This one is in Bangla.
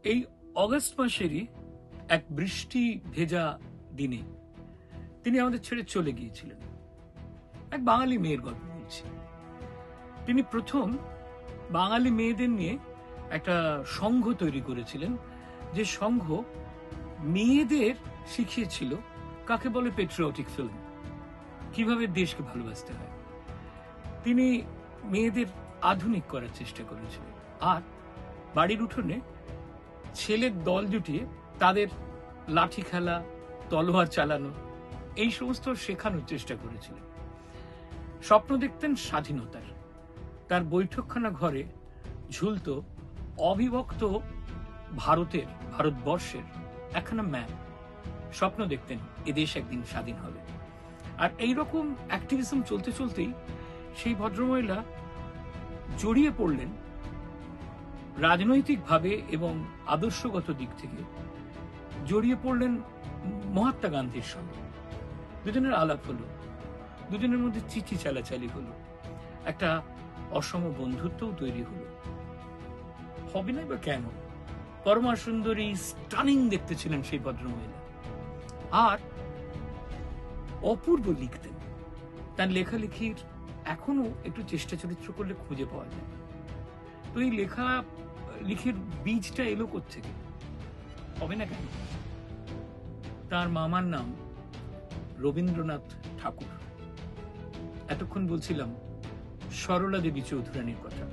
এই অগস্ট মাসেরই এক বৃষ্টি ভেজা দিনে তিনি আমাদের ছেড়ে চলে গিয়েছিলেন। এক বাঙালি মেয়ের গল্প বলছি। তিনি প্রথম বাঙালি মেয়েদের নিয়ে একটা সংঘ তৈরি করেছিলেন, যে সংঘ মেয়েদের শিখিয়েছিল কাকে বলে পেট্রিয়টিক ফিল্ম, কিভাবে দেশকে ভালোবাসতে হয়। তিনি মেয়েদের আধুনিক করার চেষ্টা করেছিলেন, আর বাড়ির উঠোনে ছেলের দল জুটিয়ে তাদের লাঠি খেলা, তলোয়ার চালানো, এই সমস্ত শেখানোর চেষ্টা করেছিলেন। স্বপ্ন দেখতেন স্বাধীনতার। তার বৈঠকখানা ঘরে ঝুলত অবিভক্ত ভারতবর্ষের একখানা ম্যাপ। স্বপ্ন দেখতেন এদেশ একদিন স্বাধীন হবে। আর এইরকম অ্যাক্টিভিজম চলতে চলতেই সেই ভদ্রমহিলা জড়িয়ে পড়লেন রাজনৈতিকভাবে এবং আদর্শগত দিক থেকে, জড়িয়ে পড়লেন মহাত্মা গান্ধীর সঙ্গে। দুজনের আলাপ হলো, দুজনের মধ্যে চিঠি চালাচালি হলো, একটা অসম বন্ধুত্বও তৈরি হলো। হবে না বা কেন? পরমা সুন্দরী, স্টানিং দেখতে ছিলেন সেই ভদ্রমহিলা, আর অপূর্ব লিখতেন। তার লেখালেখির এখনো একটু চেষ্টা চরিত্র করলে খুঁজে পাওয়া যায়। তো এই লেখালেখির বীজটা এলো কোত্থেকে? হবে না কেন? তার মামার নাম রবীন্দ্রনাথ ঠাকুর। এতক্ষণ বলছিলাম সরলা দেবী চৌধুরানীর কথা।